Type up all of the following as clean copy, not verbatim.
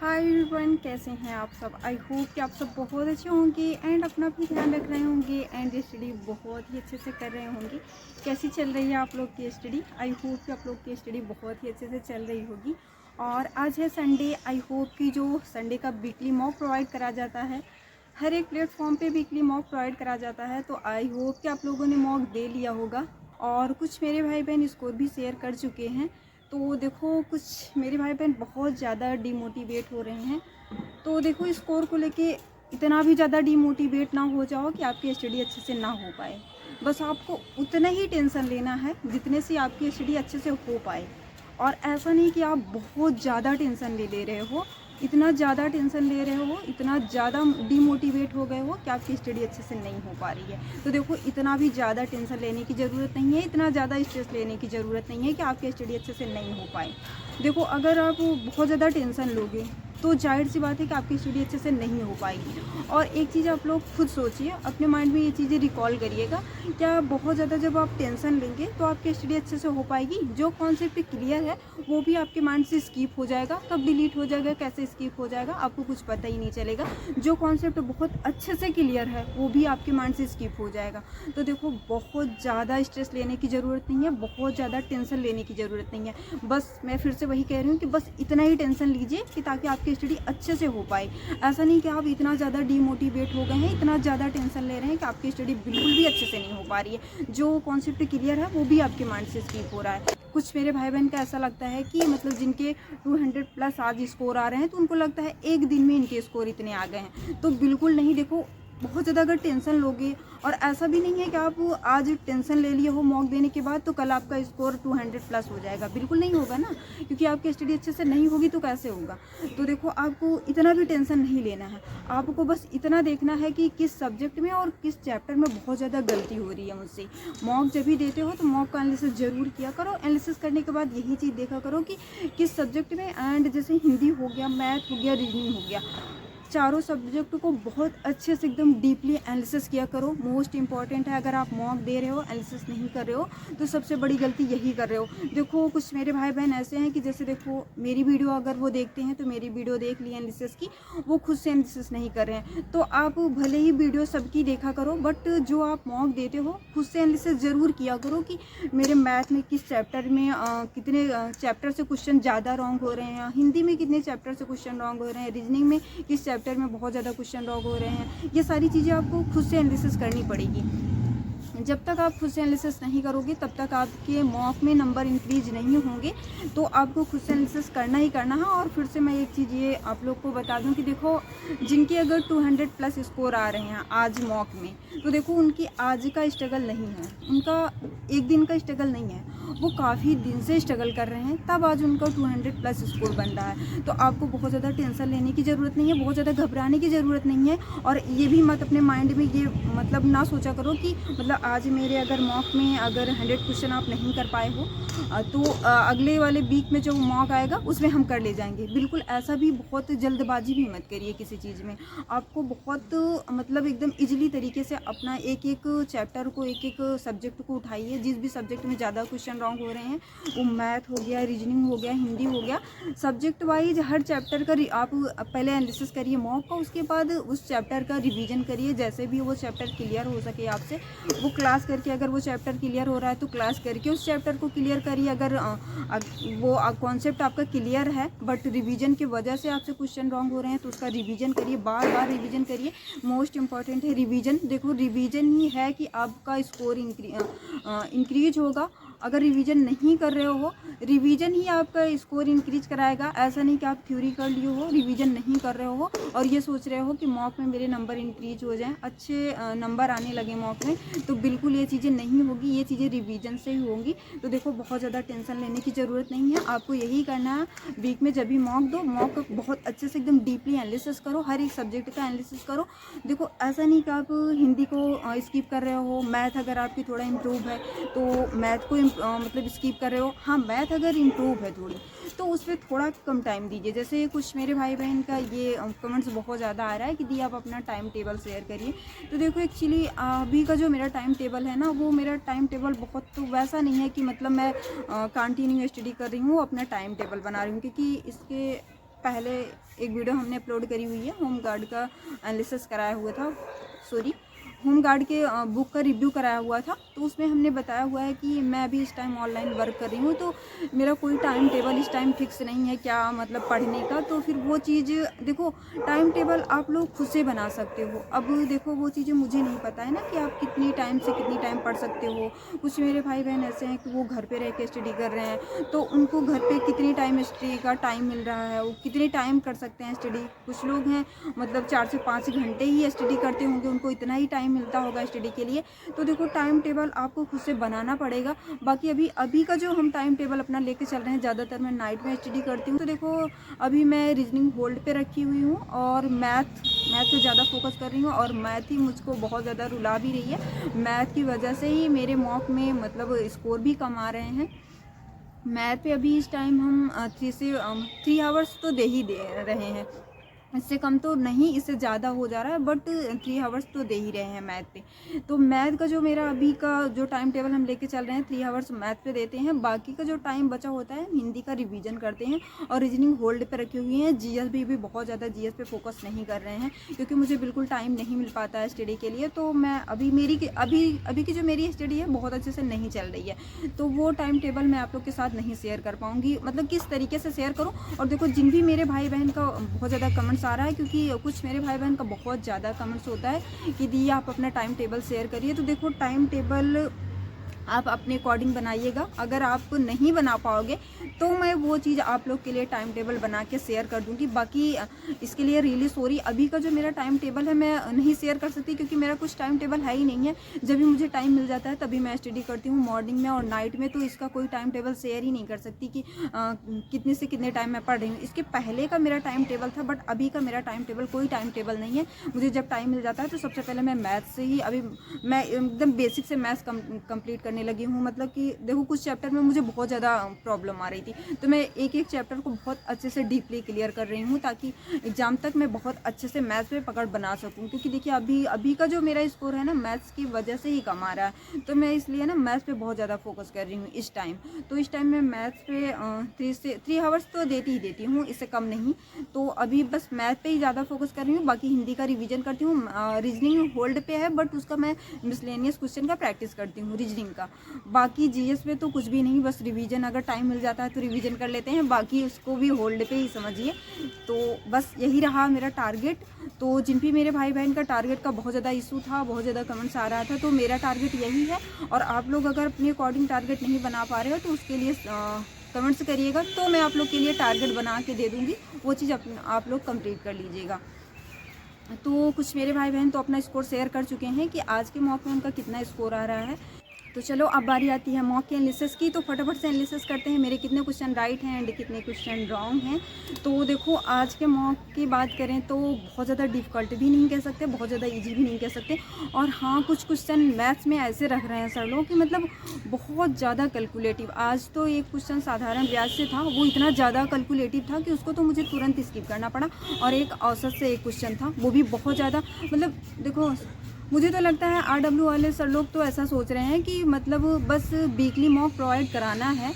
Hi everyone, कैसे हैं आप सब। आई होप कि आप सब बहुत अच्छे होंगे एंड अपना भी ध्यान रख रहे होंगे एंड स्टडी बहुत ही अच्छे से कर रहे होंगे। कैसी चल रही है आप लोग की स्टडी। आई होप कि आप लोग की स्टडी बहुत ही अच्छे से चल रही होगी। और आज है संडे। आई होप कि जो संडे का वीकली मॉक प्रोवाइड करा जाता है, हर एक प्लेटफॉर्म पे वीकली मॉक प्रोवाइड करा जाता है, तो आई होप कि आप लोगों ने मॉक दे लिया होगा। और कुछ मेरे भाई बहन स्कोर भी शेयर कर चुके हैं। तो देखो, कुछ मेरे भाई बहन बहुत ज़्यादा डिमोटिवेट हो रहे हैं। तो देखो, स्कोर को लेके इतना भी ज़्यादा डिमोटिवेट ना हो जाओ कि आपकी स्टडी अच्छे से ना हो पाए। बस आपको उतना ही टेंशन लेना है जितने से आपकी स्टडी अच्छे से हो पाए। और ऐसा नहीं कि आप बहुत ज़्यादा टेंशन ले रहे हो, इतना ज़्यादा टेंशन ले रहे हो, इतना ज़्यादा डिमोटिवेट हो गए हो कि आपकी स्टडी अच्छे से नहीं हो पा रही है। तो देखो, इतना भी ज़्यादा टेंशन लेने की ज़रूरत नहीं है, इतना ज़्यादा स्ट्रेस लेने की ज़रूरत नहीं है कि आपकी स्टडी अच्छे से नहीं हो पाए। देखो, अगर आप बहुत ज़्यादा टेंशन लोगे तो जाहिर सी बात है कि आपकी स्टडी अच्छे से नहीं हो पाएगी। और एक चीज़ आप लोग खुद सोचिए, अपने माइंड में ये चीज़ें रिकॉल करिएगा। क्या बहुत ज़्यादा जब आप टेंशन लेंगे तो आपकी स्टडी अच्छे से हो पाएगी? जो कॉन्सेप्ट क्लियर है वो भी आपके माइंड से स्किप हो जाएगा। कब डिलीट हो जाएगा, कैसे स्किप हो जाएगा, आपको कुछ पता ही नहीं चलेगा। जो कॉन्सेप्ट बहुत अच्छे से क्लियर है वो भी आपके माइंड से स्किप हो जाएगा। तो देखो, बहुत ज़्यादा स्ट्रेस लेने की ज़रूरत नहीं है, बहुत ज़्यादा टेंशन लेने की ज़रूरत नहीं है। बस मैं फिर से वही कह रही हूँ कि बस इतना ही टेंशन लीजिए कि ताकि आपकी स्टडी अच्छे से हो पाए। ऐसा नहीं कि आप इतना ज़्यादा डीमोटिवेट हो गए हैं, इतना ज़्यादा टेंशन ले रहे हैं कि आपकी स्टडी बिल्कुल भी अच्छे से नहीं हो पा रही है। जो कॉन्सेप्ट क्लियर है वो भी आपके माइंड से स्किप हो रहा है। कुछ मेरे भाई बहन का ऐसा लगता है कि मतलब जिनके 200 प्लस आज स्कोर आ रहे हैं तो उनको लगता है एक दिन में इनके स्कोर इतने आ गए हैं। तो बिल्कुल नहीं। देखो, बहुत ज़्यादा अगर टेंशन लोगे, और ऐसा भी नहीं है कि आप आज टेंशन ले लिए हो मॉक देने के बाद तो कल आपका स्कोर 200 प्लस हो जाएगा। बिल्कुल नहीं होगा ना, क्योंकि आपकी स्टडी अच्छे से नहीं होगी तो कैसे होगा। तो देखो, आपको इतना भी टेंशन नहीं लेना है। आपको बस इतना देखना है कि किस सब्जेक्ट में और किस चैप्टर में बहुत ज़्यादा गलती हो रही है मुझसे। मॉक जब भी देते हो तो मॉक का एनालिसिस ज़रूर किया करो। एनालिसिस करने के बाद यही चीज़ देखा करो कि किस सब्जेक्ट में, एंड जैसे हिंदी हो गया, मैथ हो गया, रीजनिंग हो गया, चारों सब्जेक्ट को बहुत अच्छे से एकदम डीपली एनालिसिस किया करो। मोस्ट इंपॉर्टेंट है, अगर आप मॉक दे रहे हो एनालिसिस नहीं कर रहे हो तो सबसे बड़ी गलती यही कर रहे हो। देखो, कुछ मेरे भाई बहन ऐसे हैं कि जैसे देखो, मेरी वीडियो अगर वो देखते हैं तो मेरी वीडियो देख ली एनालिसिस की, वो खुद से एनालिसिस नहीं कर रहे हैं। तो आप भले ही वीडियो सबकी देखा करो, बट जो आप मॉक देते हो खुद से एनालिसिस ज़रूर किया करो कि मेरे मैथ में किस चैप्टर में कितने चैप्टर से क्वेश्चन ज़्यादा रॉन्ग हो रहे हैं, हिंदी में कितने चैप्टर से क्वेश्चन रॉन्ग हो रहे हैं, रीजनिंग में किस चैप्टर में बहुत ज़्यादा क्वेश्चन रॉन्ग हो रहे हैं। ये सारी चीज़ें आपको खुद से एनालिसिस करनी पड़ेगी। जब तक आप खुद से एनालिसिस नहीं करोगे तब तक आपके मॉक में नंबर इंक्रीज नहीं होंगे। तो आपको खुद से एनालिसिस करना ही करना है। और फिर से मैं एक चीज़ ये आप लोग को बता दूं कि देखो, जिनके अगर 200 प्लस स्कोर आ रहे हैं आज मॉक में, तो देखो उनकी आज का स्ट्रगल नहीं है, उनका एक दिन का स्ट्रगल नहीं है, वो काफ़ी दिन से स्ट्रगल कर रहे हैं, तब आज उनका 200 प्लस स्कोर बन रहा है। तो आपको बहुत ज़्यादा टेंशन लेने की ज़रूरत नहीं है, बहुत ज़्यादा घबराने की ज़रूरत नहीं है। और ये भी मत अपने माइंड में ये मतलब ना सोचा करो कि मतलब आज मेरे अगर मॉक में अगर 100 क्वेश्चन आप नहीं कर पाए हो तो अगले वाले वीक में जो मॉक आएगा उसमें हम कर ले जाएंगे। बिल्कुल ऐसा भी बहुत जल्दबाजी भी मत करिए किसी चीज़ में। आपको बहुत मतलब एकदम इजीली तरीके से अपना एक एक चैप्टर को, एक एक सब्जेक्ट को उठाइए। जिस भी सब्जेक्ट में ज़्यादा क्वेश्चन रॉन्ग हो रहे हैं, वो मैथ हो गया, रीजनिंग हो गया, हिंदी हो गया, सब्जेक्ट वाइज हर चैप्टर का आप पहले एनालिसिस करिए मॉक का, उसके बाद उस चैप्टर का रिवीजन करिए। जैसे भी वो चैप्टर क्लियर हो सके आपसे, वो क्लास करके, अगर वो चैप्टर क्लियर हो रहा है तो क्लास करके उस चैप्टर को क्लियर करिए। अगर वो कॉन्सेप्ट आपका क्लियर है बट रिवीजन की वजह से आपसे क्वेश्चन रॉन्ग हो रहे हैं तो उसका रिवीजन करिए, बार बार रिवीजन करिए। मोस्ट इंपॉर्टेंट है रिवीजन। देखो, रिवीजन ही है कि आपका स्कोर इंक्रीज होगा। अगर रिवीजन नहीं कर रहे हो, रिवीजन ही आपका स्कोर इंक्रीज कराएगा। ऐसा नहीं कि आप थ्योरी कर लिए हो, रिवीजन नहीं कर रहे हो और ये सोच रहे हो कि मॉक में मेरे नंबर इंक्रीज हो जाएं, अच्छे नंबर आने लगे मॉक में, तो बिल्कुल ये चीज़ें नहीं होगी। ये चीज़ें रिवीजन से ही होंगी। तो देखो, बहुत ज़्यादा टेंशन लेने की ज़रूरत नहीं है। आपको यही करना है, वीक में जब भी मॉक दो, मॉक बहुत अच्छे से एकदम डीपली एनालिसिस करो, हर एक सब्जेक्ट का एनालिसिस करो। देखो, ऐसा नहीं कि आप हिंदी को स्किप कर रहे हो, मैथ अगर आपकी थोड़ा इम्प्रूव है तो मैथ को मतलब स्किप कर रहे हो। हाँ, मैथ अगर इम्प्रूव है थोड़ी तो उस पर थोड़ा कम टाइम दीजिए। जैसे कुछ मेरे भाई बहन का ये कमेंट्स बहुत ज़्यादा आ रहा है कि दी आप अपना टाइम टेबल शेयर करिए। तो देखो, एक्चुअली अभी का जो मेरा टाइम टेबल है ना, वो मेरा टाइम टेबल बहुत तो वैसा नहीं है कि मतलब मैं कंटिन्यू स्टडी कर रही हूँ, अपना टाइम टेबल बना रही हूँ, क्योंकि इसके पहले एक वीडियो हमने अपलोड करी हुई है, होम गार्ड का एनालिसिस कराया हुआ था, सॉरी होम गार्ड के बुक का रिव्यू कराया हुआ था। तो उसमें हमने बताया हुआ है कि मैं अभी इस टाइम ऑनलाइन वर्क कर रही हूँ, तो मेरा कोई टाइम टेबल इस टाइम फिक्स नहीं है क्या मतलब पढ़ने का। तो फिर वो चीज़ देखो, टाइम टेबल आप लोग खुद से बना सकते हो। अब देखो वो चीज़ें मुझे नहीं पता है ना कि आप कितनी टाइम से कितनी टाइम पढ़ सकते हो। कुछ मेरे भाई बहन ऐसे हैं कि वो घर पे रह के स्टडी कर रहे हैं, तो उनको घर पे कितनी टाइम स्टडी का टाइम मिल रहा है, वो कितने टाइम कर सकते हैं स्टडी। कुछ लोग हैं मतलब 4 से 5 घंटे ही स्टडी करते होंगे, उनको इतना ही टाइम मिलता होगा स्टडी के लिए। तो देखो टाइम टेबल आपको खुद से बनाना पड़ेगा। बाकी अभी का जो हम टाइम टेबल अपना लेके चल रहे हैं, ज़्यादातर मैं नाइट में स्टडी करती हूँ। तो देखो अभी मैं रीजनिंग होल्ड पे रखी हुई हूँ और मैथ पे ज़्यादा फोकस कर रही हूँ, और मैथ ही मुझको बहुत ज़्यादा रुला भी रही है। मैथ की वजह से ही मेरे मॉक में मतलब स्कोर भी कम आ रहे हैं। मैथ पे अभी इस टाइम हम 3 आवर्स तो दे ही दे रहे हैं, इससे कम तो नहीं, इससे ज़्यादा हो जा रहा है, बट 3 आवर्स तो दे ही रहे हैं मैथ पे। तो मैथ का जो मेरा अभी का जो टाइम टेबल हम लेके चल रहे हैं, 3 आवर्स मैथ पे देते हैं। बाकी का जो टाइम बचा होता है हिंदी का रिवीजन करते हैं, और रीजनिंग होल्ड पे रखी हुई है। जीएस भी बहुत ज़्यादा जीएस पे फोकस नहीं कर रहे हैं, क्योंकि मुझे बिल्कुल टाइम नहीं मिल पाता है स्टडी के लिए। तो मैं अभी अभी की जो मेरी स्टडी है बहुत अच्छे से नहीं चल रही है, तो वो टाइम टेबल मैं आप लोग के साथ नहीं शेयर कर पाऊँगी। मतलब किस तरीके से शेयर करूँ। और देखो जिन भी मेरे भाई बहन का बहुत ज़्यादा कमेंट्स आ रहा है, क्योंकि कुछ मेरे भाई बहन का बहुत ज़्यादा कमेंट्स होता है कि दी आप अपना टाइम टेबल शेयर करिए। तो देखो टाइम टेबल आप अपने अकॉर्डिंग बनाइएगा। अगर आप नहीं बना पाओगे तो मैं वो चीज़ आप लोग के लिए टाइम टेबल बना के शेयर कर दूंगी। बाकी इसके लिए रियली सॉरी, अभी का जो मेरा टाइम टेबल है मैं नहीं शेयर कर सकती, क्योंकि मेरा कुछ टाइम टेबल है ही नहीं है। जब भी मुझे टाइम मिल जाता है तभी मैं स्टडी करती हूँ, मॉर्निंग में और नाइट में। तो इसका कोई टाइम टेबल शेयर ही नहीं कर सकती कि कितने से कितने टाइम मैं पढ़ रही हूँ। इसके पहले का मेरा टाइम टेबल था, बट अभी का मेरा टाइम टेबल कोई टाइम टेबल नहीं है। मुझे जब टाइम मिल जाता है तो सबसे पहले मैं मैथ्स से ही, अभी मैं एकदम बेसिक से मैथ्स कंप्लीट करने लगी हूँ। मतलब कि देखो कुछ चैप्टर में मुझे बहुत ज़्यादा प्रॉब्लम आ रही थी, तो मैं एक एक चैप्टर को बहुत अच्छे से डीपली क्लियर कर रही हूँ, ताकि एग्जाम तक मैं बहुत अच्छे से मैथ्स पे पकड़ बना सकूँ। क्योंकि देखिए अभी का जो मेरा स्कोर है ना, मैथ्स की वजह से ही कम आ रहा है। तो मैं इसलिए ना मैथ्स पे बहुत ज़्यादा फोकस कर रही हूँ इस टाइम। तो इस टाइम मैं मैथ्स पे 3 आवर्स तो देती ही देती हूँ, इससे कम नहीं। तो अभी बस मैथ पे ही ज़्यादा फोकस कर रही हूँ। बाकी हिंदी का रिवीजन करती हूँ, रीजनिंग होल्ड पे है, बट उसका मैं मिसलेनियस क्वेश्चन का प्रैक्टिस करती हूँ रीजनिंग का। बाकी जीएस पे तो कुछ भी नहीं, बस रिवीजन अगर टाइम मिल जाता है तो रिवीजन कर लेते हैं, बाकी उसको भी होल्ड पे ही समझिए। तो बस यही रहा मेरा टारगेट। तो जिन भी मेरे भाई बहन का टारगेट का बहुत ज़्यादा इशू था, बहुत ज़्यादा कमेंट्स आ रहा था, तो मेरा टारगेट यही है। और आप लोग अगर अपने अकॉर्डिंग टारगेट नहीं बना पा रहे हो तो उसके लिए कमेंट्स करिएगा, तो मैं आप लोग के लिए टारगेट बना के दे दूँगी। वो चीज़ आप लोग कंप्लीट कर लीजिएगा। तो कुछ मेरे भाई बहन तो अपना स्कोर शेयर कर चुके हैं कि आज के मॉक में उनका कितना स्कोर आ रहा है। तो चलो अब बारी आती है मॉक के एनालिसिस की। तो फटाफट से एनालिसिस करते हैं, मेरे कितने क्वेश्चन राइट हैं एंड कितने क्वेश्चन रॉन्ग हैं। तो देखो आज के मॉक की बात करें तो बहुत ज़्यादा डिफ़िकल्ट भी नहीं कह सकते, बहुत ज़्यादा इजी भी नहीं कह सकते। और हाँ, कुछ क्वेश्चन मैथ्स में ऐसे रख रहे हैं सर लोग कि मतलब बहुत ज़्यादा कैलकुलेटिव। आज तो एक क्वेश्चन साधारण ब्याज से था, वो इतना ज़्यादा कैलकुलेटिव था कि उसको तो मुझे तुरंत स्किप करना पड़ा। और एक औसत से एक क्वेश्चन था, वो भी बहुत ज़्यादा, मतलब देखो मुझे तो लगता है आरडब्ल्यू वाले सर लोग तो ऐसा सोच रहे हैं कि मतलब बस वीकली मॉक प्रोवाइड कराना है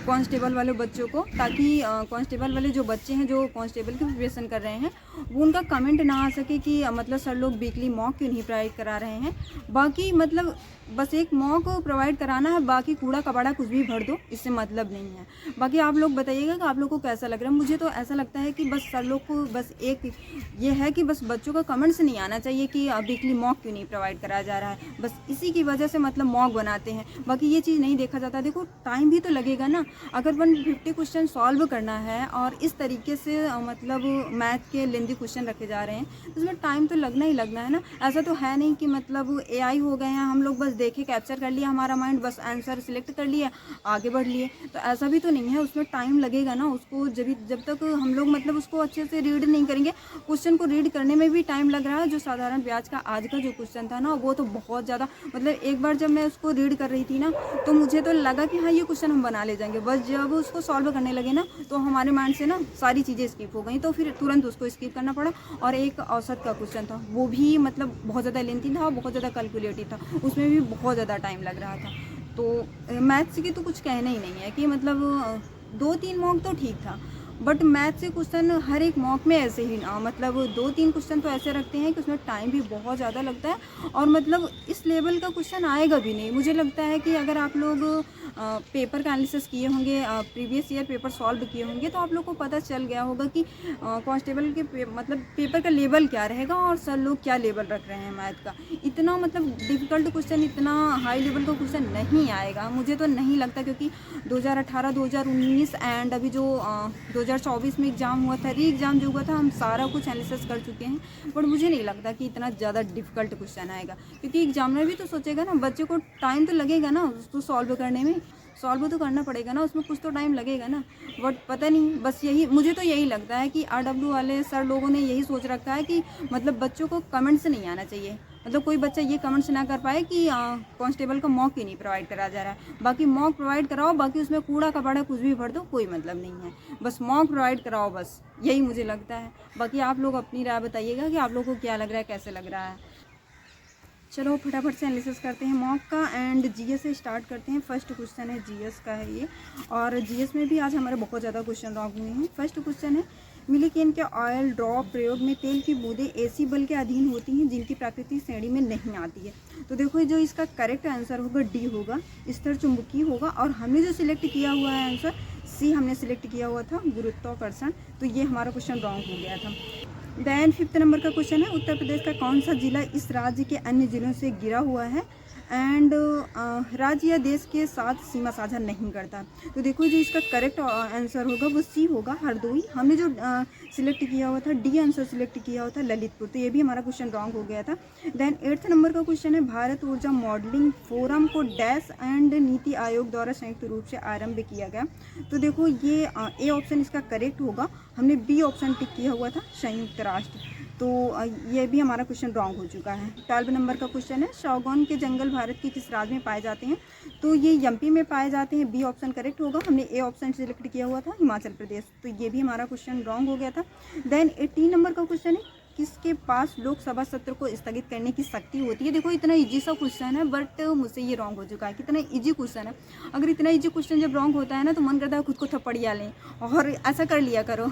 कांस्टेबल वाले बच्चों को, ताकि कांस्टेबल वाले जो बच्चे हैं जो कांस्टेबल की प्रिपरेशन कर रहे हैं वो उनका कमेंट ना आ सके कि मतलब सर लोग वीकली मॉक क्यों नहीं प्रोवाइड करा रहे हैं। बाकी मतलब बस एक मॉक प्रोवाइड कराना है, बाकी कूड़ा कबाड़ा कुछ भी भर दो, इससे मतलब नहीं है। बाकी आप लोग बताइएगा कि आप लोग को कैसा लग रहा है। मुझे तो ऐसा लगता है कि बस सर लोग को बस एक ये है कि बस बच्चों का कमेंट्स नहीं आना चाहिए कि वीकली मॉक क्यों नहीं प्रोवाइड कराया जा रहा है, बस इसी की वजह से मतलब मॉक बनाते हैं। बाकी ये चीज़ नहीं देखा जाता। देखो टाइम भी तो लगेगा ना, अगर 150 क्वेश्चन सॉल्व करना है और इस तरीके से मतलब मैथ के लेंदी क्वेश्चन रखे जा रहे हैं, तो इसमें टाइम तो लगना ही लगना है ना। ऐसा तो है नहीं कि मतलब एआई हो गए हैं, हम लोग बस देखे कैप्चर कर लिया हमारा माइंड, बस आंसर सिलेक्ट कर लिया आगे बढ़ लिए, तो ऐसा भी तो नहीं है। उसमें टाइम लगेगा ना, उसको जब तक हम लोग मतलब उसको अच्छे से रीड नहीं करेंगे। क्वेश्चन को रीड करने में भी टाइम लग रहा है। जो साधारण ब्याज का आज का जो क्वेश्चन था ना, वो तो बहुत ज़्यादा, मतलब एक बार जब मैं उसको रीड कर रही थी ना, तो मुझे तो लगा कि हाँ ये क्वेश्चन हम बना ले जाएंगे। बस जब उसको सॉल्व करने लगे ना, तो हमारे माइंड से ना सारी चीज़ें स्किप हो गई, तो फिर तुरंत उसको स्किप करना पड़ा। और एक औसत का क्वेश्चन था, वो भी मतलब बहुत ज़्यादा लेंथी था, बहुत ज़्यादा कैलकुलेटिव था, उसमें भी बहुत ज़्यादा टाइम लग रहा था। तो मैथ्स की तो कुछ कहना ही नहीं है कि मतलब 2-3 मॉक तो ठीक था, बट मैथ से क्वेश्चन हर एक मॉक में ऐसे ही मतलब 2-3 क्वेश्चन तो ऐसे रखते हैं कि उसमें टाइम भी बहुत ज़्यादा लगता है और मतलब इस लेवल का क्वेश्चन आएगा भी नहीं। मुझे लगता है कि अगर आप लोग पेपर का एनालिसिस किए होंगे, प्रीवियस ईयर पेपर सॉल्व किए होंगे, तो आप लोग को पता चल गया होगा कि कांस्टेबल के मतलब पेपर का लेवल क्या रहेगा और सर लोग क्या लेवल रख रहे हैं मैथ का। इतना मतलब डिफ़िकल्ट क्वेश्चन, इतना हाई लेवल का क्वेश्चन नहीं आएगा, मुझे तो नहीं लगता, क्योंकि 2018, 2019 एंड अभी जो 2024 में एग्ज़ाम हुआ था, री एग्ज़ाम जो हुआ था, हम सारा कुछ एनालिसिस कर चुके हैं। बट मुझे नहीं लगता कि इतना ज़्यादा डिफ़िकल्ट क्वेश्चन आएगा, क्योंकि एग्जामिनर भी तो सोचेगा ना, बच्चे को टाइम तो लगेगा ना उसको सॉल्व करने में, सॉल्व तो करना पड़ेगा ना, उसमें कुछ तो टाइम लगेगा ना। बट पता नहीं, बस यही मुझे तो यही लगता है कि RW वाले सर लोगों ने यही सोच रखा है कि मतलब बच्चों को कमेंट्स नहीं आना चाहिए, मतलब कोई बच्चा ये कमेंट्स ना कर पाए कि कांस्टेबल का मॉक ही नहीं प्रोवाइड करा जा रहा है। बाकी मॉक प्रोवाइड कराओ, बाकी उसमें कूड़ा कबाड़ा कुछ भी भर दो, कोई मतलब नहीं है, बस मॉक प्रोवाइड कराओ, बस यही मुझे लगता है। बाकी आप लोग अपनी राय बताइएगा कि आप लोगों को क्या लग रहा है, कैसे लग रहा है। चलो फटाफट से एनालिसिस करते हैं मॉक का एंड जीएस से स्टार्ट करते हैं। फर्स्ट क्वेश्चन है जीएस का है ये, और जीएस में भी आज हमारे बहुत ज़्यादा क्वेश्चन रॉन्ग हुए हैं। फर्स्ट क्वेश्चन है, मिलीकेन के ऑयल ड्रॉप प्रयोग में तेल की बूंदें ऐसी बल के अधीन होती हैं जिनकी प्राकृतिक श्रेणी में नहीं आती है। तो देखो जो इसका करेक्ट आंसर होगा डी होगा, स्थिर चुंबकीय होगा, और हमने जो सिलेक्ट किया हुआ है आंसर सी हमने सिलेक्ट किया हुआ था, गुरुत्वाकर्षण। तो ये हमारा क्वेश्चन रॉन्ग हो गया था। देन 5th नंबर का क्वेश्चन है, उत्तर प्रदेश का कौन सा जिला इस राज्य के अन्य जिलों से घिरा हुआ है एंड राज्य या देश के साथ सीमा साझा नहीं करता। तो देखो जो इसका करेक्ट आंसर होगा वो सी होगा, हरदोई। हमने जो सिलेक्ट किया हुआ था डी आंसर सिलेक्ट किया हुआ था, ललितपुर। तो ये भी हमारा क्वेश्चन रॉन्ग हो गया था। देन 8th नंबर का क्वेश्चन है, भारत ऊर्जा मॉडलिंग फोरम को डैश एंड नीति आयोग द्वारा संयुक्त रूप से आरंभ किया गया। तो देखो ये ए ऑप्शन इसका करेक्ट होगा, हमने बी ऑप्शन टिक किया हुआ था, संयुक्त राष्ट्र। तो ये भी हमारा क्वेश्चन रॉन्ग हो चुका है। 12 नंबर का क्वेश्चन है, सागौन के जंगल भारत के किस राज्य में पाए जाते हैं। तो ये एमपी में पाए जाते हैं, बी ऑप्शन करेक्ट होगा, हमने ए ऑप्शन सिलेक्ट किया हुआ था, हिमाचल प्रदेश। तो ये भी हमारा क्वेश्चन रॉन्ग हो गया था। देन 18 नंबर का क्वेश्चन है, किसके पास लोकसभा सत्र को स्थगित करने की शक्ति होती है। देखो इतना इजी सा क्वेश्चन है, बट मुझसे ये रॉन्ग हो चुका है। कितना इजी क्वेश्चन है, अगर इतना इजी क्वेश्चन जब रॉन्ग होता है ना, तो मन करता है खुद को थप्पड़िया लें। और ऐसा कर लिया करो,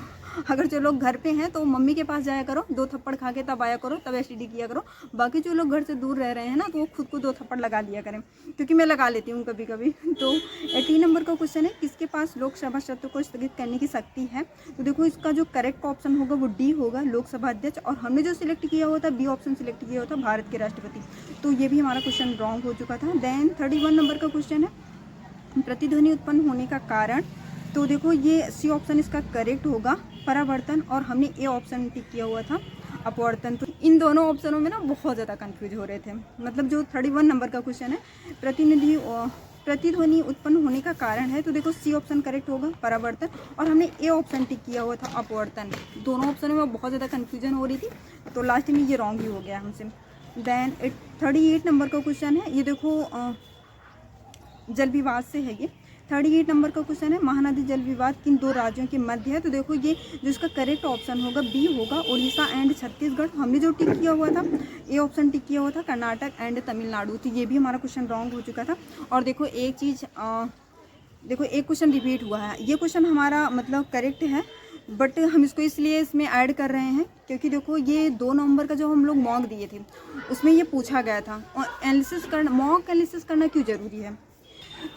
अगर जो लोग घर पे हैं तो मम्मी के पास जाया करो, 2 थप्पड़ खा के तब आया करो, तब एसटीडी किया करो। बाकी जो लोग घर से दूर रह रहे हैं ना, तो वो खुद को 2 थप्पड़ लगा लिया करें, क्योंकि मैं लगा लेती हूँ कभी कभी। तो 18 नंबर का क्वेश्चन है, किसके पास लोकसभा सत्र को स्थगित करने की शक्ति है। तो देखो इसका जो करेक्ट ऑप्शन होगा वो डी होगा, लोकसभा अध्यक्ष। और हमने जो सिलेक्ट किया हुआ था बी ऑप्शन सिलेक्ट किया हुआ था, भारत के राष्ट्रपति। तो ये भी हमारा क्वेश्चन रॉन्ग हो चुका था। देन 31 नंबर का क्वेश्चन है, प्रतिध्वनि उत्पन्न होने का कारण। तो देखो ये सी ऑप्शन इसका करेक्ट होगा, परावर्तन। और हमने ए ऑप्शन टिक किया हुआ था, अपवर्तन। तो इन दोनों ऑप्शनों में ना बहुत ज़्यादा कंफ्यूज हो रहे थे। मतलब जो 31 नंबर का क्वेश्चन है, प्रतिध्वनि उत्पन्न होने का कारण है। तो देखो सी ऑप्शन करेक्ट होगा, परावर्तन। और हमने ए ऑप्शन टिक किया हुआ था, अपवर्तन। दोनों ऑप्शनों में बहुत ज़्यादा कन्फ्यूजन हो रही थी, तो लास्ट में ये रॉन्ग ही हो गया हमसे। देन 38 नंबर का क्वेश्चन है, ये देखो जल विवाद से है ये। 38 नंबर का क्वेश्चन है, महानदी जल विवाद किन 2 राज्यों के मध्य है। तो देखो ये जो इसका करेक्ट ऑप्शन होगा बी होगा, उड़ीसा एंड छत्तीसगढ़। हमने जो टिक किया हुआ था, ए ऑप्शन टिक किया हुआ था, कर्नाटक एंड तमिलनाडु। तो ये भी हमारा क्वेश्चन रॉन्ग हो चुका था। और देखो एक चीज़, देखो एक क्वेश्चन रिपीट हुआ है। ये क्वेश्चन हमारा मतलब करेक्ट है, बट हम इसको इसलिए इसमें ऐड कर रहे हैं क्योंकि देखो ये 2 नवंबर का जो हम लोग मॉक दिए थे उसमें ये पूछा गया था, और एनालिसिस करना, मॉक एनालिसिस करना क्यों ज़रूरी है।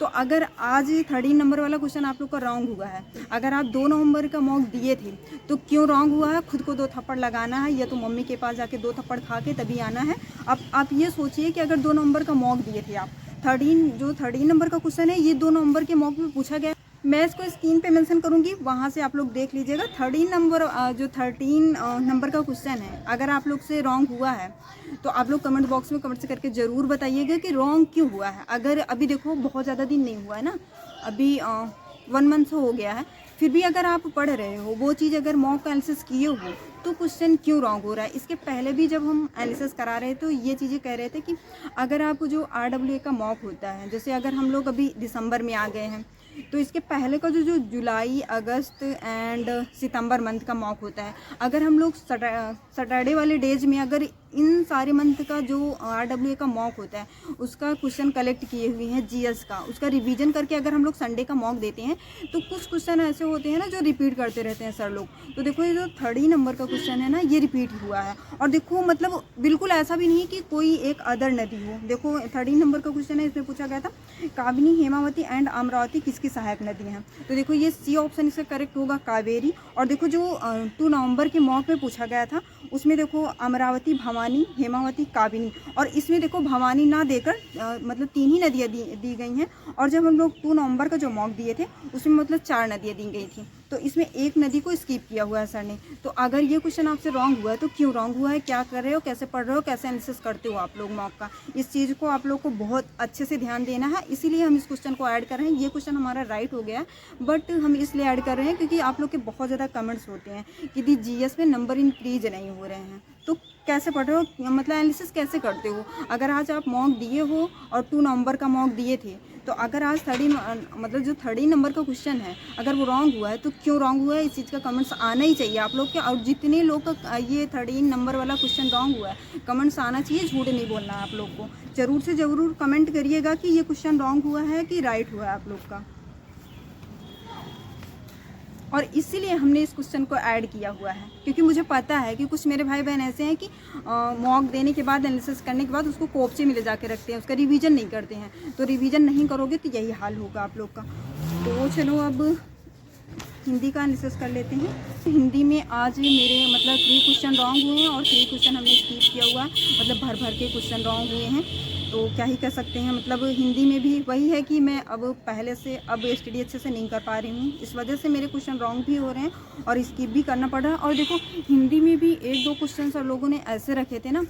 तो अगर आज 13 नंबर वाला क्वेश्चन आप लोग का रॉन्ग हुआ है, अगर आप 2 नवंबर का मॉक दिए थे तो क्यों रॉन्ग हुआ है, खुद को 2 थप्पड़ लगाना है या तो मम्मी के पास जाके 2 थप्पड़ खा के तभी आना है। अब आप ये सोचिए कि अगर 2 नवंबर का मॉक दिए थे आप, 13 नंबर का क्वेश्चन है, ये 2 नवंबर के मॉक में पूछा गया। मैं इसको स्क्रीन पे मेंशन करूंगी, वहाँ से आप लोग देख लीजिएगा। 13 नंबर का क्वेश्चन है, अगर आप लोग से रॉन्ग हुआ है तो आप लोग कमेंट बॉक्स में कमेंट से करके ज़रूर बताइएगा कि रॉन्ग क्यों हुआ है। अगर अभी देखो बहुत ज़्यादा दिन नहीं हुआ है ना, अभी 1 मंथ हो गया है, फिर भी अगर आप पढ़ रहे हो वो चीज़, अगर मॉक एनालिसिस किए हो तो क्वेश्चन क्यों रॉन्ग हो रहा है। इसके पहले भी जब हम एनालिसिस करा रहे तो ये चीज़ें कह रहे थे कि अगर आप जो RWA का मॉक होता है, जैसे अगर हम लोग अभी दिसंबर में आ गए हैं, तो इसके पहले का जो जुलाई, अगस्त एंड सितंबर मंथ का मॉक होता है, अगर हम लोग सैटरडे वाले डेज में अगर इन सारे मंथ का जो RWA का मॉक होता है उसका क्वेश्चन कलेक्ट किए हुए हैं GS का, उसका रिवीजन करके अगर हम लोग संडे का मॉक देते हैं तो कुछ क्वेश्चन ऐसे होते हैं ना जो रिपीट करते रहते हैं सर लोग। तो देखो ये जो 30 नंबर का क्वेश्चन है ना ये रिपीट हुआ है, और देखो मतलब बिल्कुल ऐसा भी नहीं कि कोई एक अदर नदी हो। देखो 30 नंबर का क्वेश्चन है, इसमें पूछा गया था काबिनी, हेमावती एंड अमरावती किसकी सहायक नदी हैं। तो देखो ये C ऑप्शन इसका करेक्ट होगा, कावेरी। और देखो जो 2 नवंबर के मॉक में पूछा गया था उसमें देखो अमरावती, भवानी, हेमावती, काबिनी, और इसमें देखो भवानी ना देकर मतलब 3 ही नदियाँ दी गई हैं। और जब हम लोग 2 नवंबर का जो मॉक दिए थे उसमें मतलब 4 नदियाँ दी गई थी, तो इसमें एक नदी को स्किप किया हुआ है सर ने। तो अगर ये क्वेश्चन आपसे रॉन्ग हुआ है तो क्यों रॉन्ग हुआ है, क्या कर रहे हो, कैसे पढ़ रहे हो, कैसे एनालिसिस करते हो आप लोग मॉक का, इस चीज़ को आप लोग को बहुत अच्छे से ध्यान देना है। इसीलिए हम इस क्वेश्चन को ऐड कर रहे हैं। ये क्वेश्चन हमारा राइट हो गया है, बट हम इसलिए ऐड कर रहे हैं क्योंकि आप लोग के बहुत ज़्यादा कमेंट्स होते हैं कि दी GS में नंबर इंक्रीज नहीं हो रहे हैं। तो कैसे पढ़ रहे हो, मतलब एनालिसिस कैसे करते हो। अगर आज आप मॉक दिए हो और 2 नवंबर का मॉक दिए थे, तो अगर आज 30 मतलब जो 30 नंबर का क्वेश्चन है अगर वो रॉन्ग हुआ है तो क्यों रॉन्ग हुआ है, इस चीज़ का कमेंट्स आना ही चाहिए आप लोग के। और जितने लोग का ये 30 नंबर वाला क्वेश्चन रॉन्ग हुआ है कमेंट्स आना चाहिए, झूठ नहीं बोलना है आप लोग को। ज़रूर से ज़रूर कमेंट करिएगा कि ये क्वेश्चन रॉन्ग हुआ है कि राइट हुआ है आप लोग का। और इसीलिए हमने इस क्वेश्चन को ऐड किया हुआ है क्योंकि मुझे पता है कि कुछ मेरे भाई बहन ऐसे हैं कि मॉक देने के बाद, एनालिसिस करने के बाद उसको कोपचे में ले जाके रखते हैं, उसका रिवीजन नहीं करते हैं। तो रिवीजन नहीं करोगे तो यही हाल होगा आप लोग का। तो चलो अब हिंदी का एनालिसिस कर लेते हैं। हिंदी में आज मेरे मतलब 3 क्वेश्चन रॉन्ग हुए हैं और 3 क्वेश्चन हमने स्किप किया हुआ है, मतलब भर भर के क्वेश्चन रॉन्ग हुए हैं। तो क्या ही कर सकते हैं, मतलब हिंदी में भी वही है कि मैं अब पहले से अब स्टडी अच्छे से नहीं कर पा रही हूँ, इस वजह से मेरे क्वेश्चन रॉन्ग भी हो रहे हैं और स्किप भी करना पड़ रहा है। और देखो हिंदी में भी 1-2 क्वेश्चन सब लोगों ने ऐसे रखे थे ना,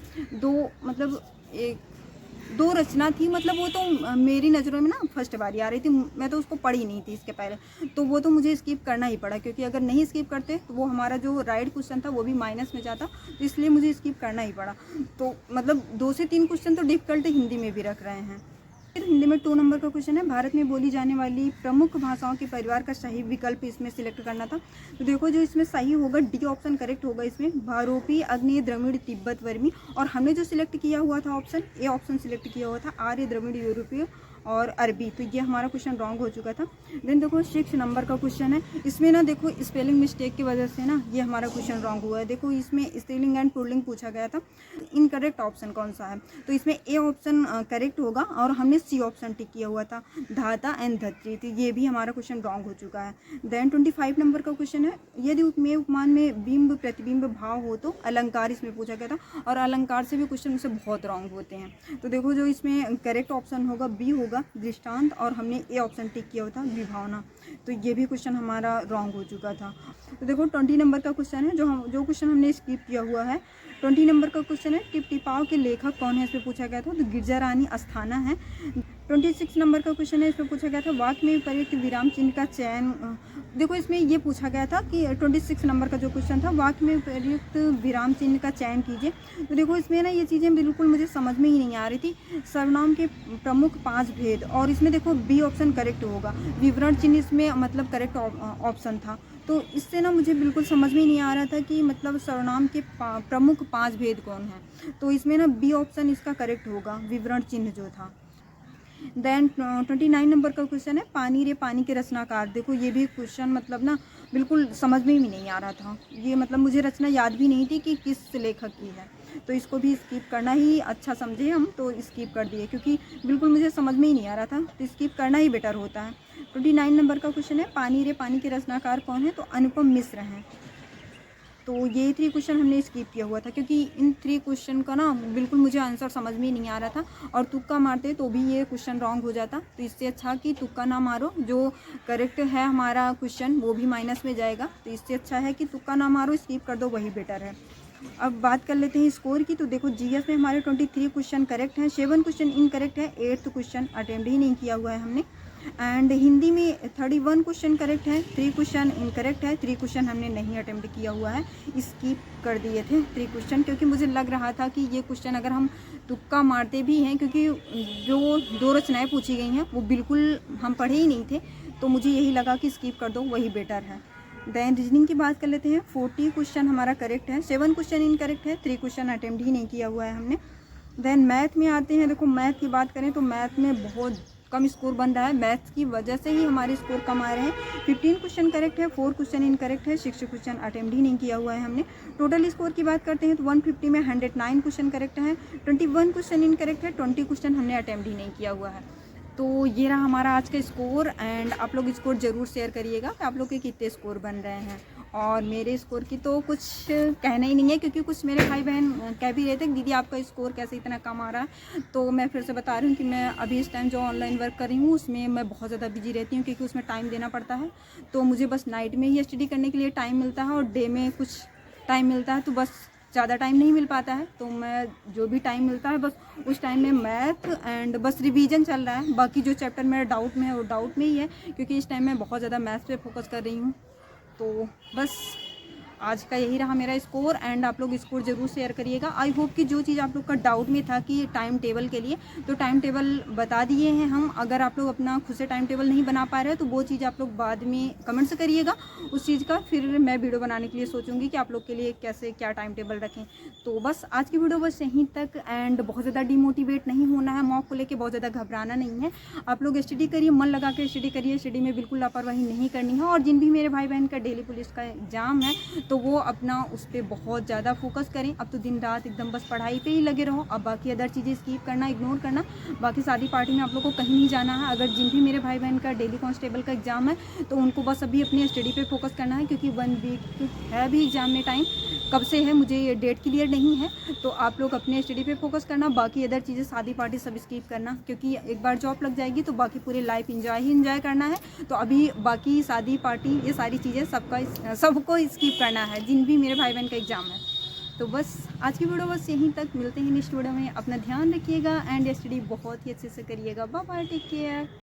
2 रचना थी, मतलब वो तो मेरी नज़रों में ना फर्स्ट बारी आ रही थी, मैं तो उसको पढ़ी नहीं थी इसके पहले, तो वो तो मुझे स्किप करना ही पड़ा क्योंकि अगर नहीं स्किप करते तो वो हमारा जो राइट क्वेश्चन था वो भी माइनस में जाता, तो इसलिए मुझे स्किप करना ही पड़ा। तो मतलब 2 से 3 क्वेश्चन तो डिफ़िकल्ट हिंदी में भी रख रहे हैं। फिर हिंदी में 2 नंबर का क्वेश्चन है, भारत में बोली जाने वाली प्रमुख भाषाओं के परिवार का सही विकल्प इसमें सिलेक्ट करना था। तो देखो जो इसमें सही होगा D ऑप्शन करेक्ट होगा इसमें, भारोपी, आग्नेय, द्रविड़, तिब्बत वर्मी। और हमने जो सिलेक्ट किया हुआ था ऑप्शन A ऑप्शन सिलेक्ट किया हुआ था, आर्य, द्रविड़, यूरोपीय और अरबी, तो ये हमारा क्वेश्चन रॉन्ग हो चुका था। देन देखो 6 नंबर का क्वेश्चन है, इसमें ना देखो स्पेलिंग मिस्टेक की वजह से ना ये हमारा क्वेश्चन रॉन्ग हुआ है। देखो इसमें स्त्रीलिंग एंड पुल्लिंग पूछा गया था, इनकरेक्ट ऑप्शन कौन सा है, तो इसमें A ऑप्शन करेक्ट होगा और हमने C ऑप्शन टिक किया हुआ था, धाता एंड धत्री, तो ये भी हमारा क्वेश्चन रॉन्ग हो चुका है। देन 25 नंबर का क्वेश्चन है, यदि उपमेय उपमान में बिंब प्रतिबिंब भाव हो तो अलंकार, इसमें पूछा गया था और अलंकार से भी क्वेश्चन मुझसे बहुत रॉन्ग होते हैं। तो देखो जो इसमें करेक्ट ऑप्शन होगा B होगा, दृष्टांत, और हमने A ऑप्शन टिक किया हुआ था, विभावना, तो ये भी क्वेश्चन हमारा रॉन्ग हो चुका था। तो देखो 20 नंबर का क्वेश्चन है, जो क्वेश्चन हमने स्किप किया हुआ है। 20 नंबर का क्वेश्चन है, टिपटिपाव के लेखक कौन है, इसमें पूछा गया था, तो गिरजा रानी अस्थाना है। 26 नंबर का क्वेश्चन है, इसमें पूछा गया था वाक्य में प्रयुक्त विराम चिन्ह का चयन। देखो इसमें ये पूछा गया था कि 26 नंबर का जो क्वेश्चन था, वाक्य में प्रयुक्त विराम चिन्ह का चयन कीजिए। तो देखो इसमें ना ये चीज़ें बिल्कुल मुझे समझ में ही नहीं आ रही थी, सर्वनाम के प्रमुख 5 भेद, और इसमें देखो B ऑप्शन करेक्ट होगा, विवरण चिन्ह इसमें मतलब करेक्ट ऑप्शन था। तो इससे ना मुझे बिल्कुल समझ में नहीं आ रहा था कि मतलब सर्वनाम के प्रमुख 5 भेद कौन है, तो इसमें ना B ऑप्शन इसका करेक्ट होगा, विवरण चिन्ह जो था। देन 29 नंबर का क्वेश्चन है, पानी रे पानी के रचनाकार। देखो ये भी क्वेश्चन मतलब ना बिल्कुल समझ में भी नहीं आ रहा था, ये मतलब मुझे रचना याद भी नहीं थी कि किस लेखक की है, तो इसको भी स्किप करना ही अच्छा समझे हम, तो स्किप कर दिए क्योंकि बिल्कुल मुझे समझ में ही नहीं आ रहा था, तो स्किप करना ही बेटर होता है। 29 नंबर का क्वेश्चन है, पानी रे पानी के रचनाकार कौन है, तो अनुपम मिश्र हैं। तो ये 3 क्वेश्चन हमने स्किप किया हुआ था क्योंकि इन 3 क्वेश्चन का ना बिल्कुल मुझे आंसर समझ में नहीं आ रहा था, और तुक्का मारते तो भी ये क्वेश्चन रॉन्ग हो जाता, तो इससे अच्छा कि तुक्का ना मारो, जो करेक्ट है हमारा क्वेश्चन वो भी माइनस में जाएगा, तो इससे अच्छा है कि तुक्का ना मारो, स्किप कर दो, वही बेटर है। अब बात कर लेते हैं स्कोर की। तो देखो GS में हमारे 23 क्वेश्चन करेक्ट हैं, 7 क्वेश्चन इनकरेक्ट है, 8th क्वेश्चन अटेम्प्ट ही नहीं किया हुआ है हमने। एंड हिंदी में 31 क्वेश्चन करेक्ट है, 3 क्वेश्चन इनकरेक्ट है, 3 क्वेश्चन हमने नहीं अटेम्प्ट किया हुआ है, स्किप कर दिए थे 3 क्वेश्चन, क्योंकि मुझे लग रहा था कि ये क्वेश्चन अगर हम तुक्का मारते भी हैं, क्योंकि जो 2 रचनाएँ पूछी गई हैं वो बिल्कुल हम पढ़े ही नहीं थे, तो मुझे यही लगा कि स्किप कर दो, वही बेटर है। देन रीजनिंग की बात कर लेते हैं। 40 क्वेश्चन हमारा करेक्ट है, 7 क्वेश्चन इनकरेक्ट है, 3 क्वेश्चन अटेम्प्ट ही नहीं किया हुआ है हमने। देन मैथ में आते हैं। देखो मैथ की बात करें तो मैथ में बहुत कम स्कोर बन रहा है, मैथ्स की वजह से ही हमारे स्कोर कम आ रहे हैं। 15 क्वेश्चन करेक्ट है, 4 क्वेश्चन इनकरेक्ट है, 6 क्वेश्चन अटेम्प्ट ही नहीं किया हुआ है हमने। टोटल स्कोर की बात करते हैं तो 150 में 109 क्वेश्चन करेक्ट है, 21 क्वेश्चन इनकरेक्ट है, 20 क्वेश्चन हमने अटेम्प्ट ही नहीं किया हुआ है। तो ये रहा हमारा आज का स्कोर। एंड आप लोग स्कोर ज़रूर शेयर करिएगा कि आप लोग के कितने स्कोर बन रहे हैं। और मेरे स्कोर की तो कुछ कहना ही नहीं है, क्योंकि कुछ मेरे भाई बहन कह भी रहे थे दीदी आपका स्कोर कैसे इतना कम आ रहा है। तो मैं फिर से बता रही हूँ कि मैं अभी इस टाइम जो ऑनलाइन वर्क कर रही हूँ उसमें मैं बहुत ज़्यादा बिजी रहती हूँ, क्योंकि उसमें टाइम देना पड़ता है। तो मुझे बस नाइट में ही स्टडी करने के लिए टाइम मिलता है और डे में कुछ टाइम मिलता है, तो बस ज़्यादा टाइम नहीं मिल पाता है। तो मैं जो भी टाइम मिलता है बस उस टाइम में मैथ एंड बस रिवीजन चल रहा है। बाकी जो चैप्टर मेरा डाउट में है वो डाउट में ही है, क्योंकि इस टाइम मैं बहुत ज़्यादा मैथ्स पे फोकस कर रही हूँ। तो बस आज का यही रहा मेरा स्कोर। एंड आप लोग स्कोर ज़रूर शेयर करिएगा। आई होप कि जो चीज़ आप लोग का डाउट में था कि टाइम टेबल के लिए, तो टाइम टेबल बता दिए हैं हम। अगर आप लोग अपना खुद से टाइम टेबल नहीं बना पा रहे तो वो चीज़ आप लोग बाद में कमेंट से करिएगा उस चीज़ का, फिर मैं वीडियो बनाने के लिए सोचूंगी कि आप लोग के लिए कैसे क्या टाइम टेबल रखें। तो बस आज की वीडियो बस यहीं तक। एंड बहुत ज़्यादा डिमोटिवेट नहीं होना है, मॉक को लेकर बहुत ज़्यादा घबराना नहीं है। आप लोग स्टडी करिए, मन लगा के स्टडी करिए, स्टडी में बिल्कुल लापरवाही नहीं करनी है। और जिन भी मेरे भाई बहन का डेली पुलिस का एग्ज़ाम है तो वो अपना उस पर बहुत ज़्यादा फोकस करें। अब तो दिन रात एकदम बस पढ़ाई पे ही लगे रहो। अब बाकी अदर चीज़ें स्किप करना, इग्नोर करना। बाकी शादी पार्टी में आप लोग को कहीं नहीं जाना है। अगर जिन भी मेरे भाई बहन का डेली कांस्टेबल का एग्ज़ाम है तो उनको बस अभी अपनी स्टडी पे फोकस करना है, क्योंकि 1 वीक है भी एग्ज़ाम में टाइम। कब से है मुझे ये डेट क्लियर नहीं है। तो आप लोग अपने स्टडी पे फोकस करना, बाकी अदर चीज़ें शादी पार्टी सब स्किप करना, क्योंकि एक बार जॉब लग जाएगी तो बाकी पूरी लाइफ इंजॉय ही इंजॉय करना है। तो अभी बाकी शादी पार्टी ये सारी चीज़ें सबको स्किप करना है, जिन भी मेरे भाई बहन का एग्ज़ाम है। तो बस आज की वीडियो बस यहीं तक। मिलते हैं नेक्स्ट वीडियो में। अपना ध्यान रखिएगा एंड स्टडी बहुत ही अच्छे से करिएगा। Bye bye, take care.